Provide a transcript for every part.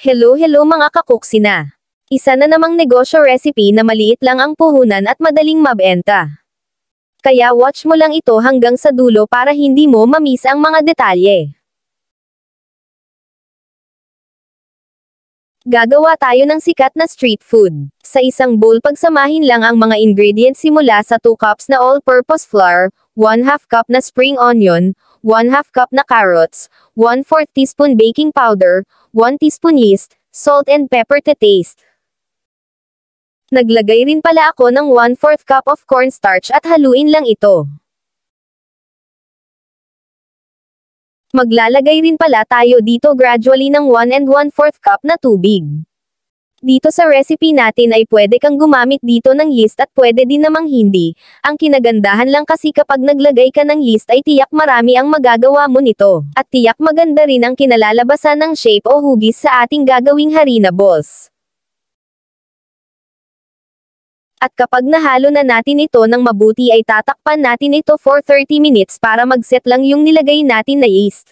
Hello mga kakuksina. Isa na namang negosyo recipe na maliit lang ang puhunan at madaling mabenta. Kaya watch mo lang ito hanggang sa dulo para hindi mo ma-miss ang mga detalye. Gagawa tayo ng sikat na street food. Sa isang bowl pagsamahin lang ang mga ingredients simula sa 2 cups na all-purpose flour, 1/2 cup na spring onion, 1/2 cup na carrots, 1/4 teaspoon baking powder, 1 teaspoon yeast, salt and pepper to taste. Naglagay rin pala ako ng 1/4 cup of cornstarch at haluin lang ito. Maglalagay rin pala tayo dito gradually ng 1 1/4 cup na tubig. Dito sa recipe natin ay pwede kang gumamit dito ng yeast at pwede din namang hindi. Ang kinagandahan lang kasi kapag naglagay ka ng yeast ay tiyak marami ang magagawa mo nito. At tiyak maganda rin ang kinalalabasan ng shape o hugis sa ating gagawing harina balls. At kapag nahalo na natin ito ng mabuti ay tatakpan natin ito for 30 minutes para mag-set lang yung nilagay natin na yeast.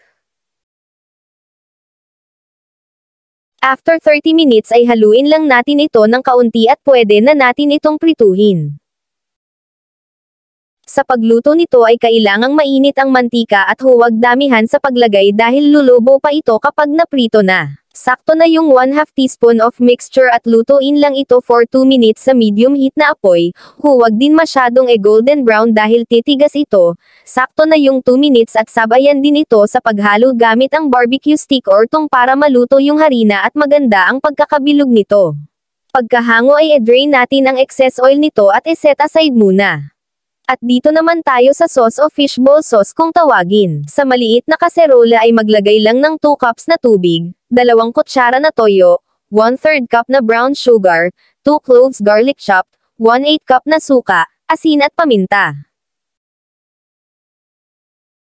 After 30 minutes ay haluin lang natin ito ng kaunti at pwede na natin itong prituhin. Sa pagluto nito ay kailangang mainit ang mantika at huwag damihan sa paglagay dahil lulubo pa ito kapag naprito na. Sakto na yung 1/2 teaspoon of mixture at lutuin lang ito for 2 minutes sa medium heat na apoy, huwag din masyadong golden brown dahil titigas ito, sakto na yung 2 minutes at sabayan din ito sa paghalo gamit ang barbecue stick or tong para maluto yung harina at maganda ang pagkakabilog nito. Pagkahango ay i-drain natin ang excess oil nito at i-set aside muna. At dito naman tayo sa sauce o fishball sauce kung tawagin. Sa maliit na kaserola ay maglagay lang ng 2 cups na tubig, 2 kutsara na toyo, 1/3 cup na brown sugar, 2 cloves garlic chopped, 1/8 cup na suka, asin at paminta.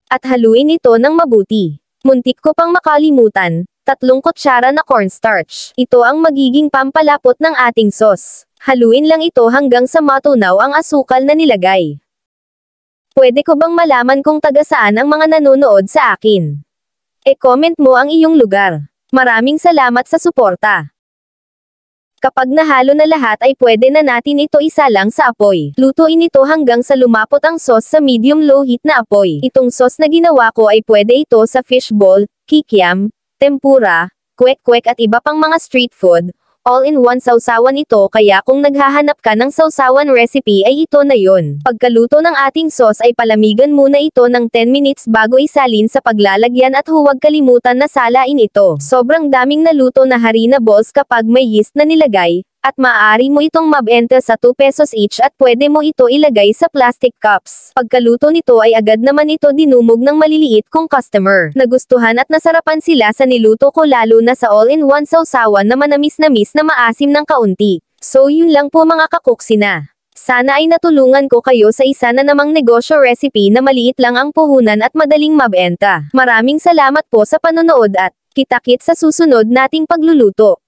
At haluin ito ng mabuti. Muntik ko pang makalimutan, 3 kutsara na cornstarch. Ito ang magiging pampalapot ng ating sauce. Haluin lang ito hanggang sa matunaw ang asukal na nilagay. Pwede ko bang malaman kung taga saan ang mga nanonood sa akin? E-comment mo ang iyong lugar. Maraming salamat sa suporta. Kapag nahalo na lahat ay pwede na natin ito isalang sa apoy. Lutuin ito hanggang sa lumapot ang sauce sa medium-low heat na apoy. Itong sauce na ginawa ko ay pwede ito sa fishball, kikiam, tempura, kwek-kwek at iba pang mga street food. All-in-one sausawan ito kaya kung naghahanap ka ng sausawan recipe ay ito na yon. Pagkaluto ng ating sauce ay palamigan muna ito ng 10 minutes bago isalin sa paglalagyan at huwag kalimutan na salain ito. Sobrang daming naluto na harina balls kapag may yeast na nilagay, at maaari mo itong mabenta sa 2 pesos each at pwede mo ito ilagay sa plastic cups. Pagkaluto nito ay agad naman ito dinumog ng maliliit kong customer. Nagustuhan at nasarapan sila sa niluto ko lalo na sa all-in-one sausawan na manamis-namis na maasim ng kaunti. So yun lang po mga kakuksina. Sana ay natulungan ko kayo sa isa na namang negosyo recipe na maliit lang ang puhunan at madaling mabenta. Maraming salamat po sa panonood at kita-kits sa susunod nating pagluluto.